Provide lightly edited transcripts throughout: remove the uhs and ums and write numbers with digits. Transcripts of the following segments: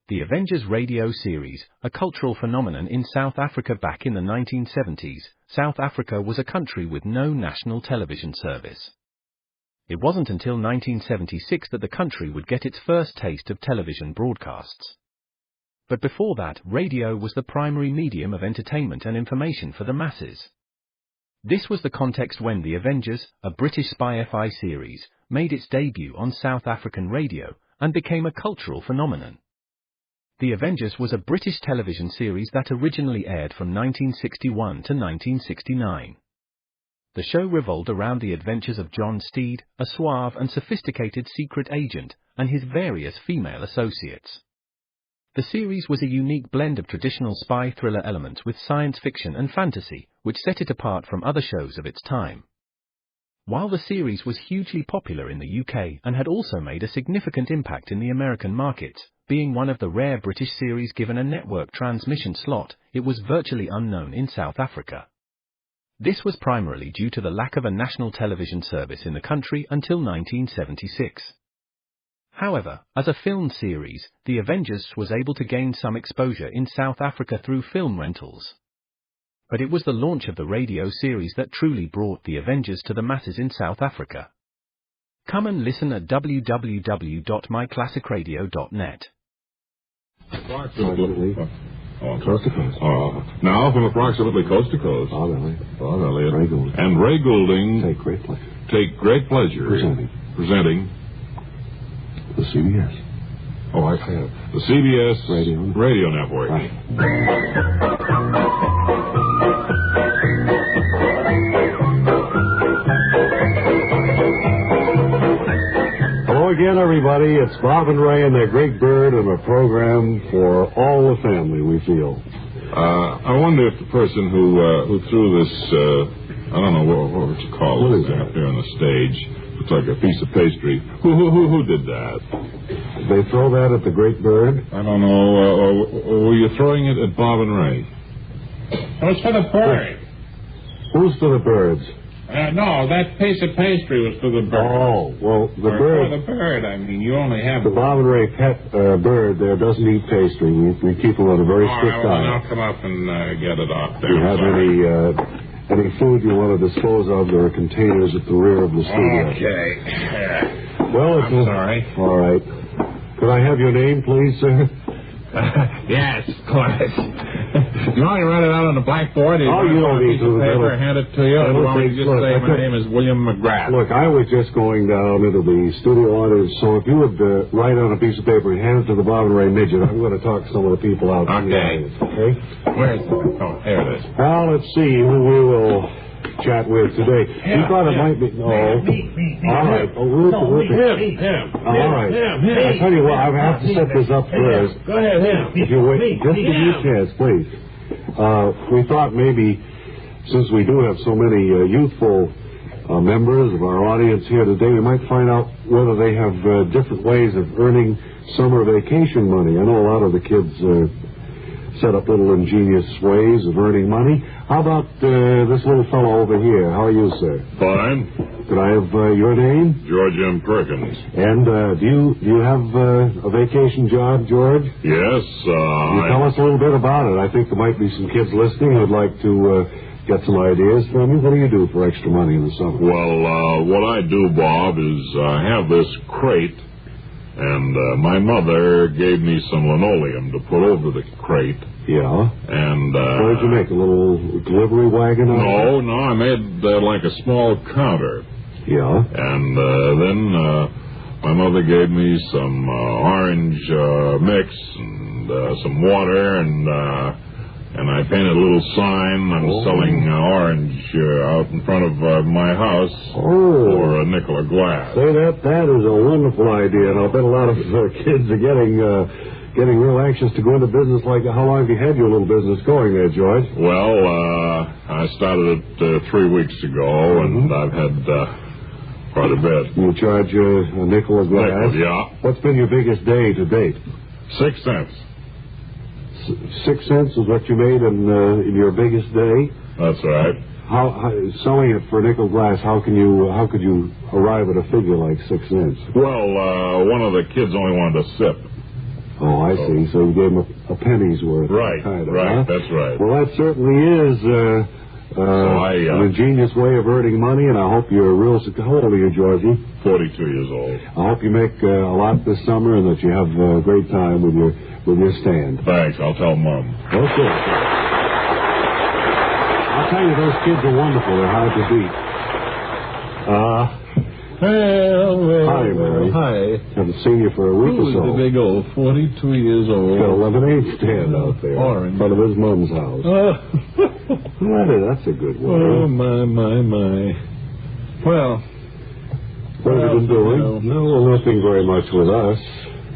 The Avengers radio series, a cultural phenomenon in South Africa back in the 1970s. South Africa was a country with no national television service. It wasn't until 1976 that the country would get its first taste of television broadcasts. But before that, radio was the primary medium of entertainment and information for the masses. This was the context when The Avengers, a British spy FI series, made its debut on South African radio and became a cultural phenomenon. The Avengers was a British television series that originally aired from 1961 to 1969. The show revolved around the adventures of John Steed, a suave and sophisticated secret agent, and his various female associates. The series was a unique blend of traditional spy thriller elements with science fiction and fantasy, which set it apart from other shows of its time. While the series was hugely popular in the UK and had also made a significant impact in the American markets, being one of the rare British series given a network transmission slot, it was virtually unknown in South Africa. This was primarily due to the lack of a national television service in the country until 1976. However, as a film series, The Avengers was able to gain some exposure in South Africa through film rentals. But it was the launch of the radio series that truly brought The Avengers to the masses in South Africa. Come and listen at www.myclassicradio.net. Approximately coast to coast. Now from approximately coast to coast. Bob Elliott. Ray Goulding. And Ray Goulding. Take great pleasure. Presenting. The CBS. Oh, I have. The CBS Radio Network. Right. Hello again, everybody. It's Bob and Ray and their Great Bird and a program for all the family, we feel. I wonder if the person who threw this, I don't know, what would you call it, up there on the stage, looks like a piece of pastry. Who did that? Did they throw that at the Great Bird? I don't know. Were you throwing it at Bob and Ray? It was for the bird. Who's for the birds? No, that piece of pastry was for the bird. Oh, well, the bird... For the bird, I mean, you only have... The Bob and Ray pet bird there doesn't eat pastry. We keep it on a very strict diet. I'll come up and get it off there. Do you have any food you want to dispose of? There are containers at the rear of the studio. Okay. Well, I'm sorry. All right. Could I have your name, please, sir? Yes, of course. You want me to write it out on the blackboard? You don't need to. Paper, hand it to you. Or you want me to just say my name is William McGrath? Look, I was just going down into the studio audience, so if you would write on a piece of paper and hand it to the Bob and Ray midget, I'm going to talk to some of the people out in the audience, okay? Where's it? Oh, here it is. Well, let's see who we will chat with today. You thought it might be... No. All right. Oh, him. All right. I tell you what, I have to set this up first. Go ahead, him. If you wait, just give me a chance, please. We thought maybe, since we do have so many youthful members of our audience here today, we might find out whether they have different ways of earning summer vacation money. I know a lot of the kids set up little ingenious ways of earning money. How about this little fellow over here? How are you, sir? Fine. Could I have your name? George M. Perkins. And do you have a vacation job, George? Yes. Can you tell us a little bit about it? I think there might be some kids listening who'd like to get some ideas from you. What do you do for extra money in the summer? Well, what I do, Bob, is I have this crate, and my mother gave me some linoleum to put over the crate. Yeah. And what did you make? A little delivery wagon? No, I made like a small counter. Yeah. And then my mother gave me some orange mix and some water, and I painted a little sign. I'm selling orange out in front of my house for a nickel a glass. Say, that is a wonderful idea, and I'll bet a lot of kids are getting real anxious to go into business like that. How long have you had your little business going there, George? Well, I started it 3 weeks ago, and I've had quite a bit. You charge a nickel a glass? Yeah. What's been your biggest day to date? 6 cents. 6 cents is what you made in your biggest day? That's right. How selling it for a nickel glass? How could you arrive at a figure like 6 cents? Well, one of the kids only wanted a sip. Oh, I see. So you gave him a penny's worth. Right, kind of, right, huh? that's right. Well, that certainly is an ingenious way of earning money, and I hope you're real... How old are you, Georgie? 42 years old. I hope you make a lot this summer and that you have a great time with your stand. Thanks. I'll tell Mom. Okay. I'll tell you, those kids are wonderful. They're hard to beat. Hi, Mary. Hi. Haven't seen you for a week or so. Who's the big old 42 years old? Got a lemonade stand out there. Orange. In front of his mom's house. That's a good one. Oh, my. Well... What have you been doing? No, nothing very much with us.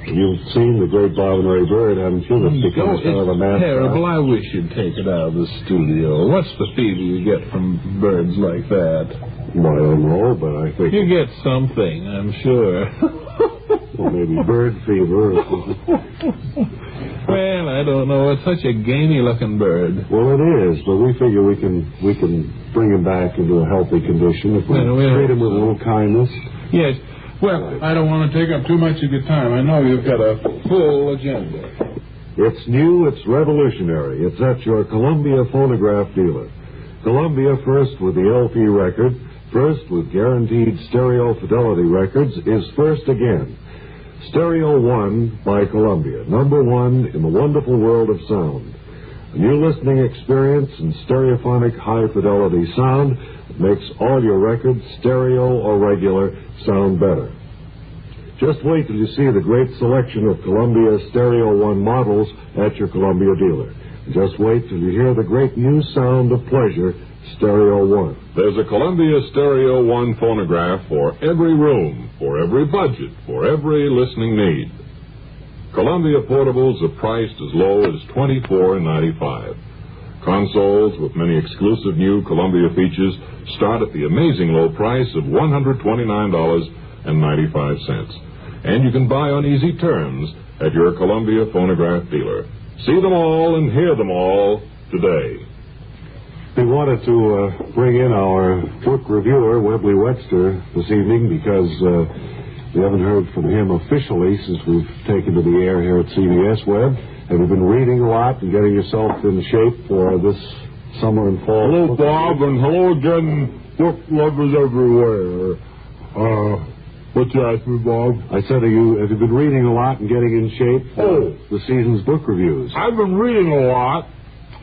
You've seen the great Bob and Ray Bird, haven't you? That's become kind of a mascot. Terrible. I wish you'd take it out of the studio. What's the fever you get from birds like that? Well, I don't know, but I think... You get something, I'm sure. Well, maybe bird fever or something. Well, I don't know. It's such a gamey-looking bird. Well, it is, but we figure we can bring him back into a healthy condition if we treat him with a little kindness. Yes. Well, I don't want to take up too much of your time. I know you've got a full agenda. It's new, it's revolutionary. It's at your Columbia phonograph dealer. Columbia, first with the LP record, first with guaranteed stereo fidelity records, is first again. Stereo One by Columbia, number one in the wonderful world of sound. A new listening experience in stereophonic high-fidelity sound that makes all your records, stereo or regular, sound better. Just wait till you see the great selection of Columbia Stereo One models at your Columbia dealer. Just wait till you hear the great new sound of pleasure, Stereo One. There's a Columbia Stereo One phonograph for every room, for every budget, for every listening need. Columbia portables are priced as low as $24.95. Consoles with many exclusive new Columbia features start at the amazing low price of $129.95. And you can buy on easy terms at your Columbia phonograph dealer. See them all and hear them all today. We wanted to bring in our book reviewer, Webley Webster, this evening because we haven't heard from him officially since we've taken to the air here at CBS Web. Have you been reading a lot and getting yourself in shape for this summer and fall? Hello, Bob, and hello again, book lovers everywhere. What you asked me, Bob? I said, have you been reading a lot and getting in shape for the season's book reviews? I've been reading a lot,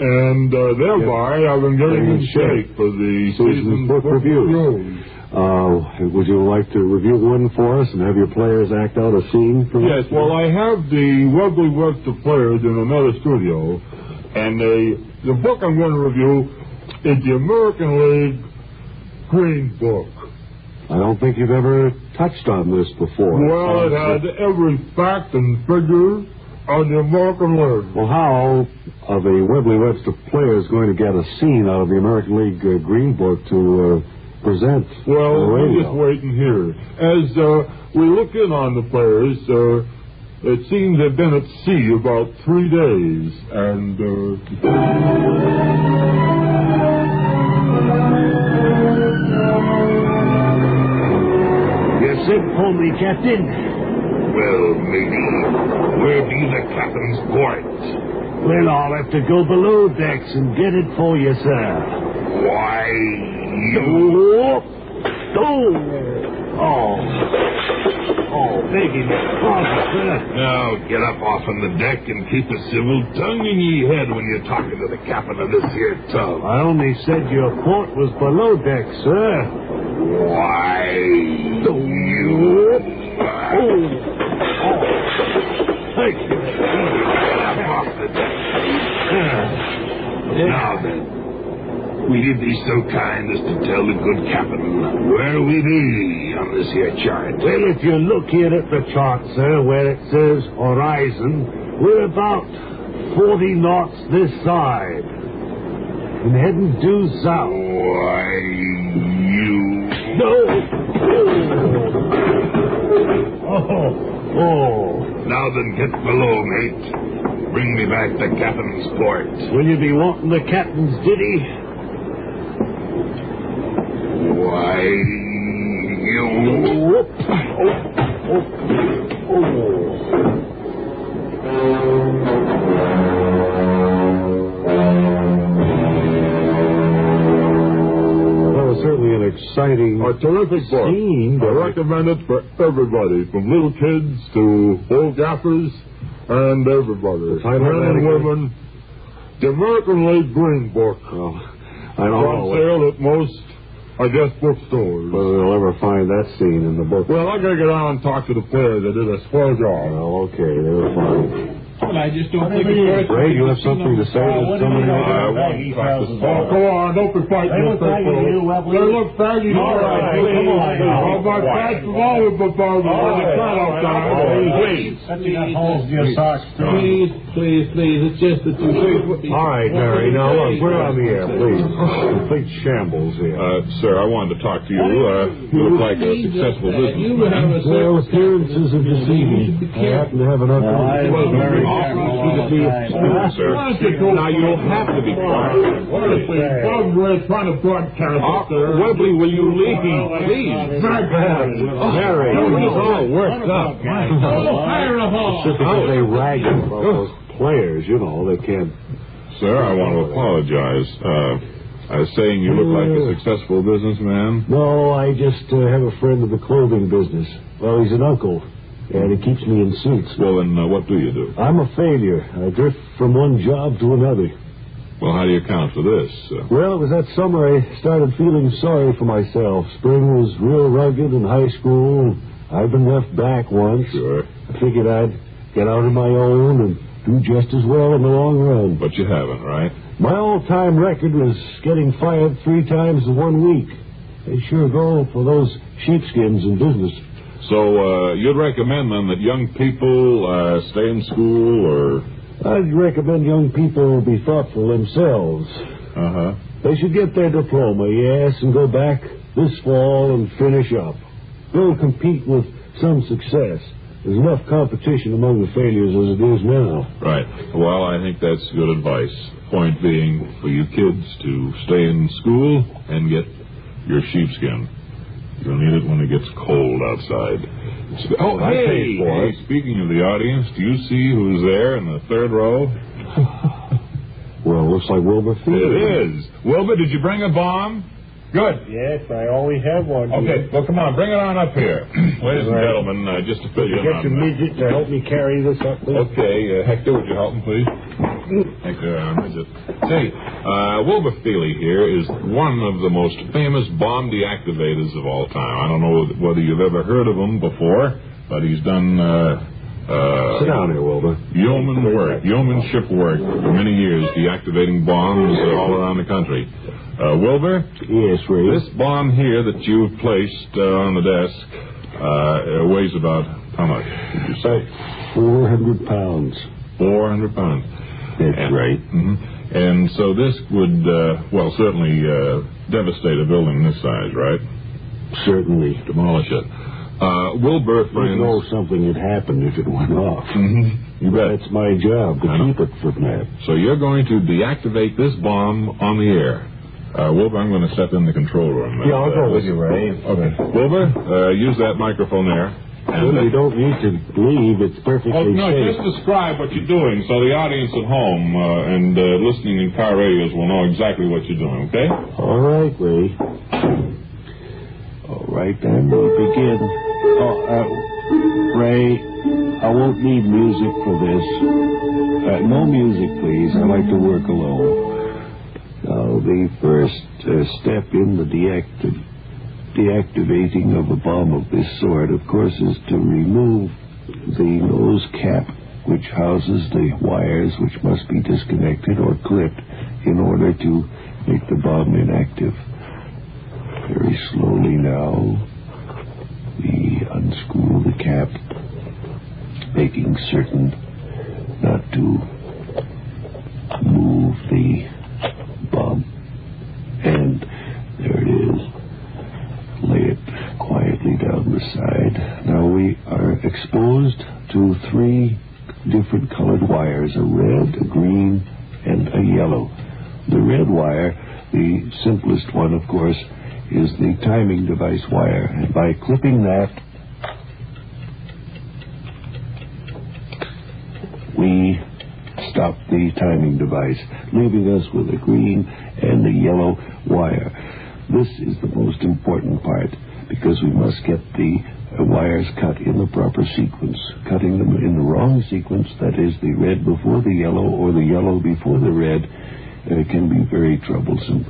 and thereby I've been getting in shape for the season's book reviews. Would you like to review one for us and have your players act out a scene for us? Yes, well, I have the Webley Webster players in another studio, and the book I'm going to review is the American League Green book. I don't think you've ever touched on this before. Well, it had every fact and figure on the American League. Well, how are the Webley Webster players going to get a scene out of the American League Green book to present? Well, we'll just wait and hear. As we look in on the players, it seems they've been at sea about 3 days, and you sent for me, Captain? Well, matey, where be the captain's port? Well, I'll have to go below decks and get it for you, sir. Why, begging pardon, sir. Now, get up off on the deck and keep a civil tongue in ye head when you're talking to the captain of this here tub. I only said your port was below deck, sir. Why, Thank you. Get up off the deck. Now then, will you be so kind as to tell the good captain where we be on this here chart? Well, if you look here at the chart, sir, where it says horizon, we're about 40 knots this side. And heading due south. Why, you... No! Oh. Now then, get below, mate. Bring me back the captain's port. Will you be wanting the captain's ditty? Why, you... exciting A terrific book. scene. I recommend it for everybody, from little kids to old gaffers and everybody. Men and women. The American League Green book. Oh, I On don't know sale at most, I guess, bookstores. whether they'll ever find that scene in the book. Well, I gotta get on and talk to the players. They did a swell job. Well, okay, they were fine. Well, I just don't think it's worth it. Ray, you have something to say to somebody? I want to talk to Paul. Come on, don't be fighting with that fellow. They look faggy. All right, come on. How about that from all of the bars? Please. Please. It's just that you... All right, Mary, now look, we're on the air, please. Complete shambles here. Sir, I wanted to talk to you. You look like a successful businessman. Well, appearances are deceiving. I happen to have an uncle. Sir. Now, you don't have to be quiet. We're trying to broadcast. Webley, will you leave? Please. Mary, He's all worked up. just because they rag about those players, you know, they can't. Sir, I want to apologize. I was saying you look like a successful businessman. No, I just have a friend in the clothing business. Well, he's an uncle, and he keeps me in suits. Well, then, what do you do? I'm a failure. I drift from one job to another. Well, how do you account for this? Well, it was that summer I started feeling sorry for myself. Spring was real rugged in high school. I've been left back once. Sure. I figured I'd get out on my own and do just as well in the long run. But you haven't, right? My all-time record was getting fired 3 times in 1 week. They sure go for those sheepskins in business. So, you'd recommend, then, that young people stay in school, or... I'd recommend young people be thoughtful themselves. Uh-huh. They should get their diploma, yes, and go back this fall and finish up. They'll compete with some success. There's enough competition among the failures as it is now. Right. Well, I think that's good advice. Point being, for you kids to stay in school and get your sheepskin. You'll need it when it gets cold outside. Oh, hey, speaking of the audience, do you see who's there in the 3rd row? Well, looks like Wilbur Field. It is. Wilbur, did you bring a bomb? Good. Yes, I only have one. Okay, well, come on, bring it on up here. Ladies and gentlemen, just to fill you in Get your midget to help me carry this up, please. Okay, Hector, would you help him, please? Hector, midget. Say, Wilbur Feely here is one of the most famous bomb deactivators of all time. I don't know whether you've ever heard of him before, but he's done... Sit down here, Wilbur. Yeomanship work for many years, deactivating bombs all around the country. Wilbur? Yes, Ray. This bomb here that you've placed on the desk weighs about how much, did you say? 400 pounds. 400 pounds. That's right. Mm-hmm. And so this would, certainly devastate a building this size, right? Certainly. Demolish it. Wilbur, friends... You know something had happened if it went off. Mm-hmm. You bet. That's my job, to keep it from that. So you're going to deactivate this bomb on the air. Wilbur, I'm going to step in the control room. Yeah, I'll go with you, Ray. Okay. Wilbur, use that microphone there. Well, you don't need to leave. It's perfectly safe. Just describe what you're doing so the audience at home and listening in car radios will know exactly what you're doing, okay? All right, Ray. All right, then we'll begin. Ray, I won't need music for this. No music, please. I like to work alone. Now, the first step in the deactivating of a bomb of this sort, of course, is to remove the nose cap, which houses the wires which must be disconnected or clipped in order to make the bomb inactive. Very slowly now, we unscrew the cap, making certain not to move the bomb. And there it is. Lay it quietly down the side. Now we are exposed to 3 different colored wires, a red, a green, and a yellow. The red wire, the simplest one, of course, is the timing device wire. And by clipping that, we stop the timing device, leaving us with a green and a yellow wire. This is the most important part, because we must get the wires cut in the proper sequence. Cutting them in the wrong sequence, that is, the red before the yellow or the yellow before the red, can be very troublesome.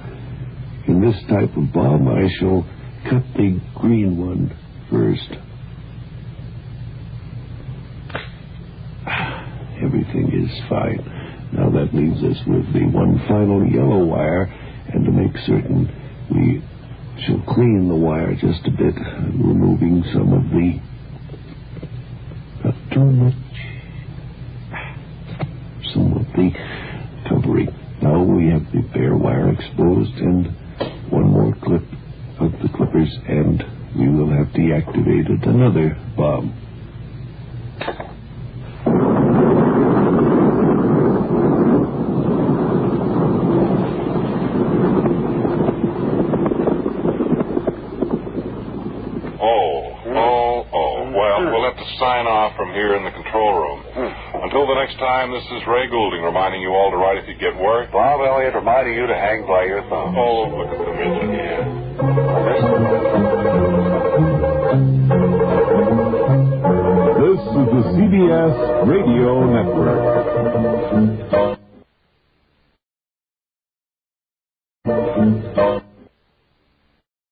In this type of bomb, I shall cut the green one first. Everything is fine. Now that leaves us with the one final yellow wire, and to make certain, we shall clean the wire just a bit, removing some of the, not too much, some of the covering. Now we have the bare wire exposed, and one more clip of the clippers, and we will have deactivated another bomb. Sign off from here in the control room. Until the next time, this is Ray Goulding reminding you all to write if you get work. Bob Elliott reminding you to hang by your thumb. Oh, look at the midget. Yeah. This is the CBS Radio Network.